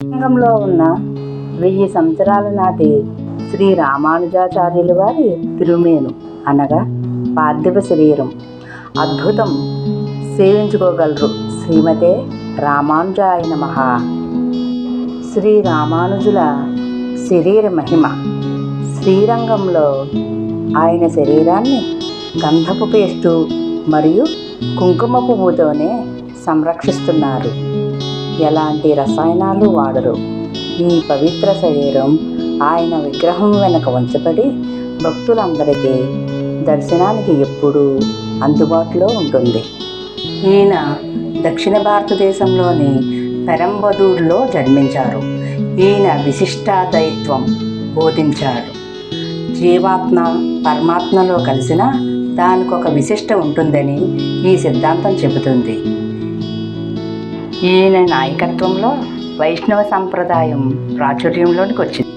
రంగంలో ఉన్న 1000 సంవత్సరాల నాటి శ్రీ రామానుజాచార్యుల వారి తిరుమేను అనగా పార్థివ శరీరం అద్భుతం సేవించుకోగలరు. శ్రీమతే రామానుజాయ నమః. శ్రీ రామానుజుల శరీర మహిమ. శ్రీరంగంలో ఆయన శరీరాన్ని గంధపు పేస్టు మరియు కుంకుమ పువ్వుతోనే సంరక్షిస్తున్నారు. ఎలాంటి రసాయనాలు వాడరు. ఈ పవిత్ర శరీరం ఆయన విగ్రహం వెనుక ఉంచబడి భక్తులందరికీ దర్శనానికి ఎప్పుడూ అందుబాటులో ఉంటుంది. ఈయన దక్షిణ భారతదేశంలోని పెరంబదూరులో జన్మించారు. ఈయన విశిష్టాద్వైత్వం బోధించాడు. జీవాత్మ పరమాత్మలో కలిసిన దానికి ఒక విశిష్ట ఉంటుందని ఈ సిద్ధాంతం చెబుతుంది. ఈయన నాయకత్వంలో వైష్ణవ సంప్రదాయం ప్రాచుర్యంలోనికి వచ్చింది.